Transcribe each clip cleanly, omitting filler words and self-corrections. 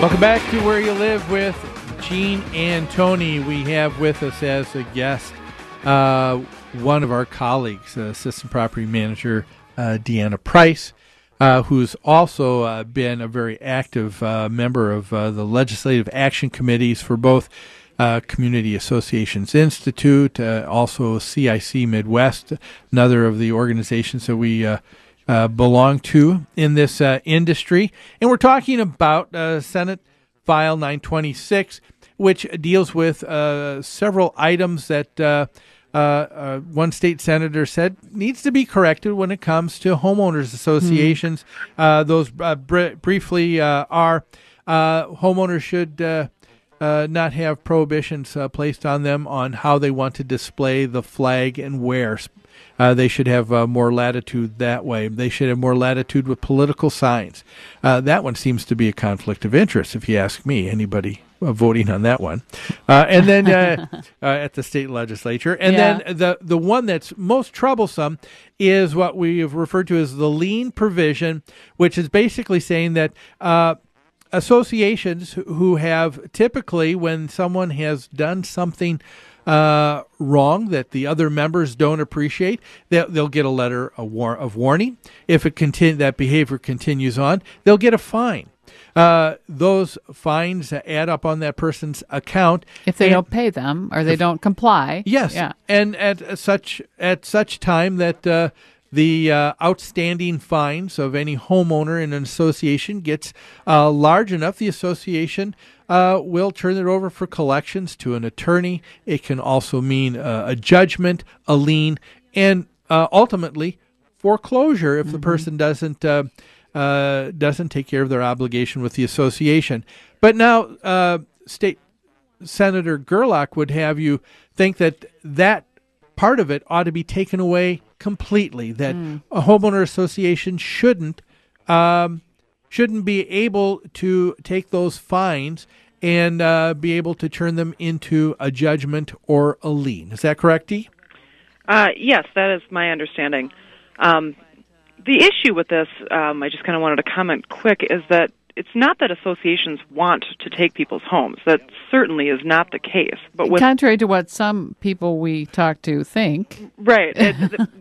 Welcome back to Where You Live with Gene and Tony. We have with us as a guest one of our colleagues, Assistant Property Manager Deanna Price, who's also been a very active member of the Legislative Action Committees for both Community Associations Institute, also CIC Midwest, another of the organizations that we belong to in this industry. And we're talking about Senate File 926, which deals with several items that one state senator said needs to be corrected when it comes to homeowners associations. Those briefly are homeowners should not have prohibitions placed on them on how they want to display the flag and where. They should have more latitude that way. They should have more latitude with political signs. That one seems to be a conflict of interest, if you ask me, anybody voting on that one. And then at the state legislature. And then the one that's most troublesome is what we have referred to as the lien provision, which is basically saying that associations who have typically, when someone has done something wrong that the other members don't appreciate, they'll get a letter of warning. If that behavior continues on, they'll get a fine. Those fines add up on that person's account if they don't pay them or they don't comply. Yes, yeah. And at such time that the outstanding fines of any homeowner in an association gets large enough, the association will turn it over for collections to an attorney. It can also mean a judgment, a lien, and ultimately foreclosure if the person doesn't take care of their obligation with the association. But now State Senator Gerlach would have you think that part of it ought to be taken away completely, that a homeowner association shouldn't be able to take those fines and be able to turn them into a judgment or a lien. Is that correct, Dee? Yes, that is my understanding. The issue with this, I just kind of wanted to comment quick, is that it's not that associations want to take people's homes. That certainly is not the case. But contrary to what some people we talk to think. Right.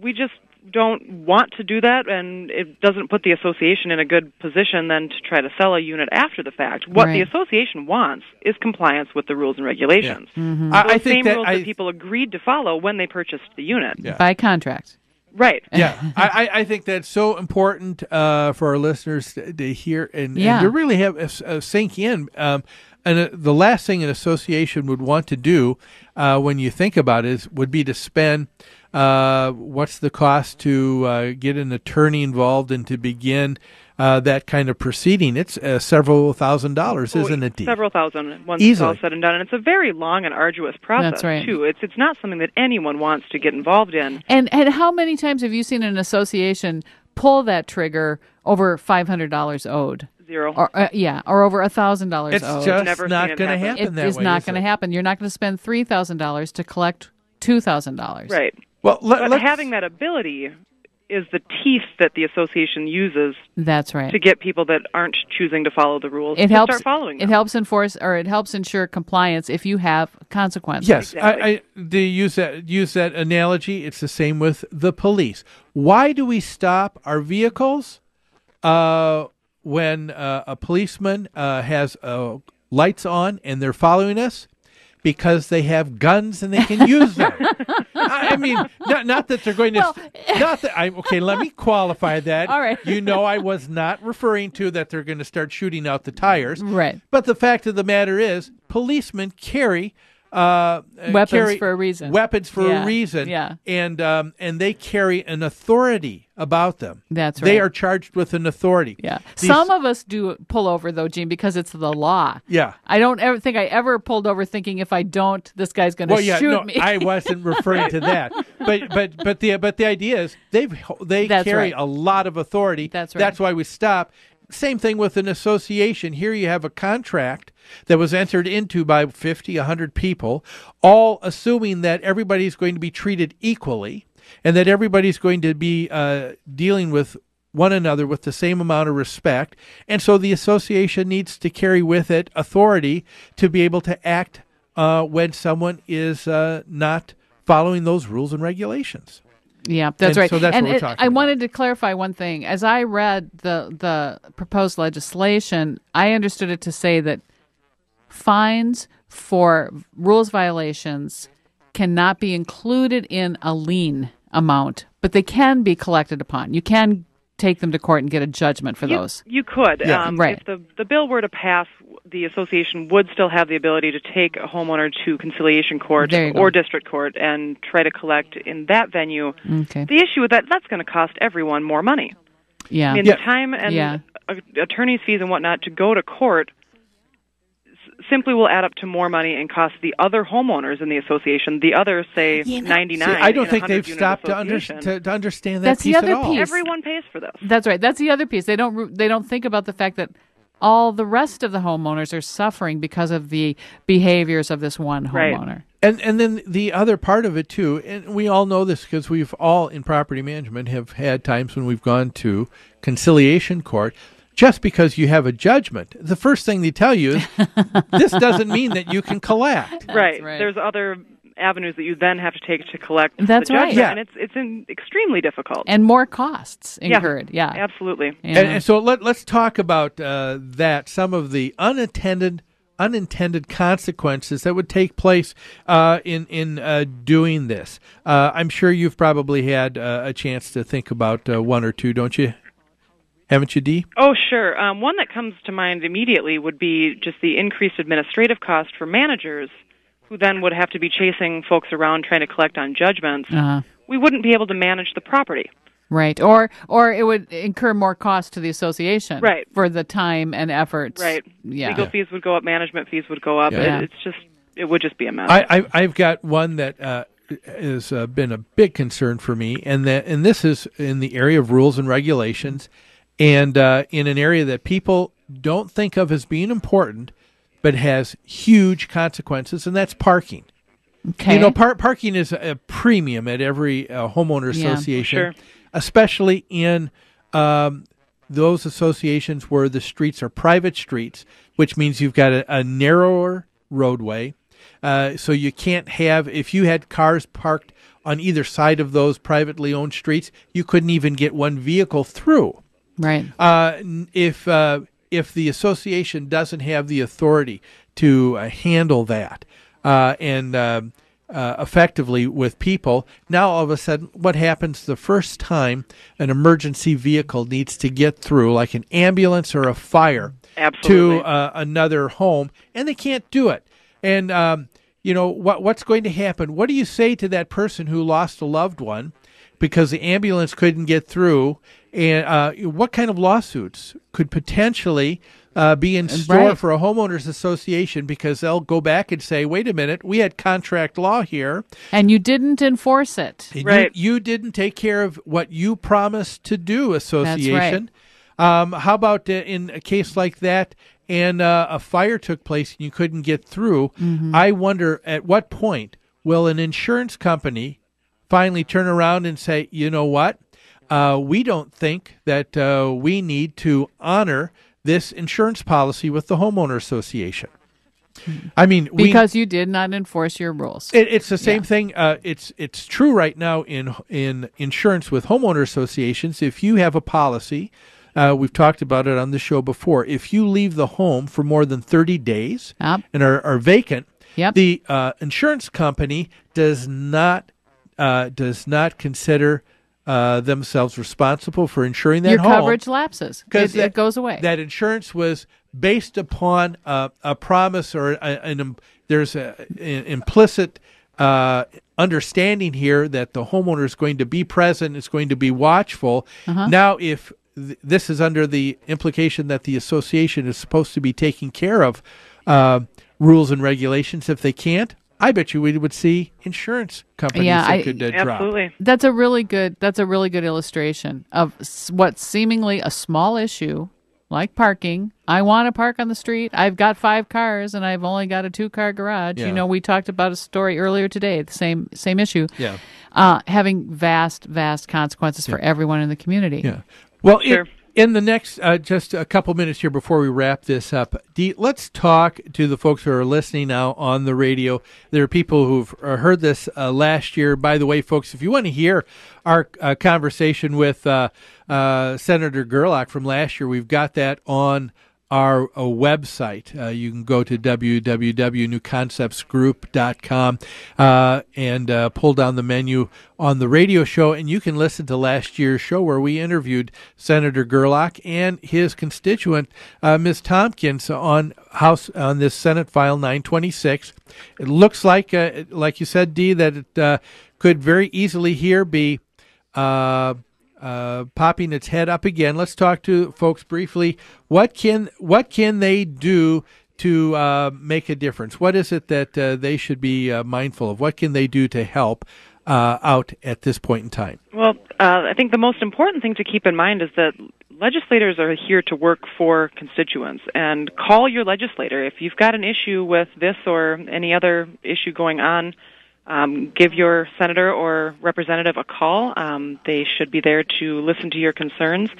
We just don't want to do that, and it doesn't put the association in a good position then to try to sell a unit after the fact. What the association wants is compliance with the rules and regulations. Yeah. Mm-hmm. I think rules that people agreed to follow when they purchased the unit. Yeah. By contract. Right. Yeah. I think that's so important for our listeners to hear and to really have sink in. And the last thing an association would want to do when you think about it would be to spend what's the cost to get an attorney involved and to begin that kind of proceeding. It's several $1,000s, isn't it, Dee? Several thousand once it's all said and done. And it's a very long and arduous process, too. It's not something that anyone wants to get involved in. And how many times have you seen an association pull that trigger over $500 owed? Zero. Or over $1,000 owed. It's just not going to happen that way. It is not going to happen. You're not going to spend $3,000 to collect $2,000. Right. Well, but having that ability is the teeth that the association uses. That's right. To get people that aren't choosing to follow the rules to start following them. It helps enforce, or it helps ensure compliance if you have consequences. Yes, exactly. I use that analogy. It's the same with the police. Why do we stop our vehicles when a policeman has lights on and they're following us? Because they have guns and they can use them. I mean, not that they're going to. Okay, let me qualify that. All right. I was not referring to that they're going to start shooting out the tires. Right. But the fact of the matter is, policemen carry weapons for a reason. Weapons for a reason. Yeah. And they carry an authority about them. That's right. They are charged with an authority. Yeah. Some of us do pull over though, Gene, because it's the law. Yeah. I don't ever think I ever pulled over thinking if I don't, this guy's going to shoot me. I wasn't referring to that. But the idea is they carry a lot of authority. That's right. That's why we stop. Same thing with an association. Here you have a contract that was entered into by 50, 100 people, all assuming that everybody's going to be treated equally and that everybody's going to be dealing with one another with the same amount of respect. And so the association needs to carry with it authority to be able to act when someone is not following those rules and regulations. Yeah, that's right. So that's and what we're talking about. I wanted to clarify one thing. As I read the proposed legislation, I understood it to say that fines for rules violations cannot be included in a lien amount, but they can be collected upon. You can take them to court and get a judgment for those. You could. Yeah. Right. If the bill were to pass, the association would still have the ability to take a homeowner to conciliation court or district court and try to collect in that venue. Okay. The issue with that's going to cost everyone more money. Yeah. I mean, the time and attorney's fees and whatnot to go to court simply will add up to more money and cost the other homeowners in the association, the other, say, 99. I don't think they've 100-unit stopped to understand that piece at all. Everyone pays for this. That's right. That's the other piece. They don't think about the fact that all the rest of the homeowners are suffering because of the behaviors of this one homeowner. Right. And then the other part of it, too, and we all know this because we've all in property management have had times when we've gone to conciliation court. Just because you have a judgment, the first thing they tell you is this doesn't mean that you can collect. Right. There's other avenues that you then have to take to collect That's the judgment, right. and it's extremely difficult. And more costs incurred. Yeah. Absolutely. Yeah. And so let's talk about that, some of the unintended consequences that would take place in doing this. I'm sure you've probably had a chance to think about one or two, don't you? Haven't you, Dee? Oh, sure. One that comes to mind immediately would be just the increased administrative cost for managers who then would have to be chasing folks around trying to collect on judgments. We wouldn't be able to manage the property. Right. Or it would incur more cost to the association. Right. For the time and effort. Right. Yeah. Legal fees would go up, management fees would go up. Yeah. It would just be a mess. I've got one that has been a big concern for me, and this is in the area of rules and regulations. And in an area that people don't think of as being important, but has huge consequences, and that's parking. Okay. You know, parking is a premium at every homeowner association, sure. Especially in those associations where the streets are private streets, which means you've got a narrower roadway. So you can't have, if you had cars parked on either side of those privately owned streets, you couldn't even get one vehicle through. Right. If the association doesn't have the authority to handle that and effectively with people, now all of a sudden, what happens the first time an emergency vehicle needs to get through, like an ambulance or a fire, Absolutely. to another home, and they can't do it. And what's going to happen? What do you say to that person who lost a loved one because the ambulance couldn't get through? And what kind of lawsuits could potentially be in store for a homeowners association, because they'll go back and say, wait a minute, we had contract law here. And you didn't enforce it. Right. You didn't take care of what you promised to do, association. That's right. How about in a case like that and a fire took place and you couldn't get through? Mm-hmm. I wonder at what point will an insurance company finally turn around and say, you know what? We don't think that we need to honor this insurance policy with the homeowner association. I mean, because you did not enforce your rules. It's the same thing. It's true right now in insurance with homeowner associations. If you have a policy, we've talked about it on the show before. If you leave the home for more than 30 days and are vacant, the insurance company does not consider themselves responsible for insuring that your home. Your coverage lapses. It goes away. That insurance was based upon a promise, or there's an implicit understanding here that the homeowner is going to be present, is going to be watchful. Now, if this is under the implication that the association is supposed to be taking care of rules and regulations, if they can't, I bet you we would see insurance companies that could drop. Absolutely. That's a really good illustration of what seemingly a small issue, like parking. I want to park on the street. I've got 5 cars and I've only got a 2-car garage. Yeah. You know, we talked about a story earlier today, the same issue. Yeah. Having vast consequences for everyone in the community. Yeah. Well, Sure. in the next just a couple minutes here before we wrap this up, Dee, let's talk to the folks who are listening now on the radio. There are people who've heard this last year. By the way, folks, if you want to hear our conversation with Senator Gerlach from last year, we've got that on our website. You can go to www.newconceptsgroup.com and pull down the menu on the radio show, and you can listen to last year's show where we interviewed Senator Gerlach and his constituent, Ms. Tompkins, on this Senate File 926. It looks like you said, Dee, that it could very easily here be popping its head up again. Let's talk to folks briefly. What can they do to make a difference? What is it that they should be mindful of? What can they do to help out at this point in time? Well, I think the most important thing to keep in mind is that legislators are here to work for constituents, and call your legislator. If you've got an issue with this or any other issue going on, give your senator or representative a call. They should be there to listen to your concerns.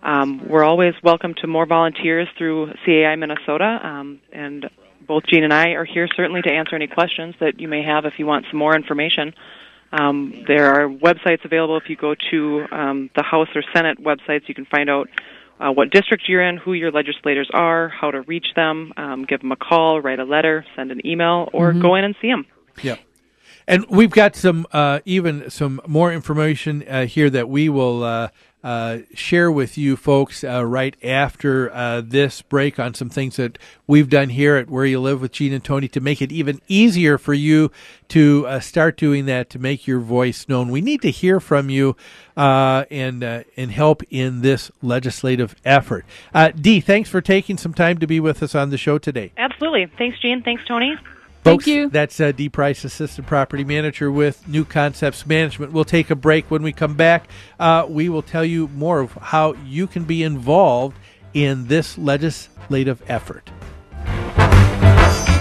We're always welcome to more volunteers through CAI Minnesota, and both Jean and I are here certainly to answer any questions that you may have if you want some more information. There are websites available. If you go to the House or Senate websites, you can find out what district you're in, who your legislators are, how to reach them, give them a call, write a letter, send an email, or go in and see them. Yeah. And we've got some more information here that we will share with you folks right after this break on some things that we've done here at Where You Live with Gene and Tony to make it even easier for you to start doing that, to make your voice known. We need to hear from you and help in this legislative effort. Dee, thanks for taking some time to be with us on the show today. Absolutely. Thanks, Jean. Thanks, Tony. Folks, Thank you. That's Dee Price, Assistant Property Manager with New Concepts Management. We'll take a break. When we come back, we will tell you more of how you can be involved in this legislative effort.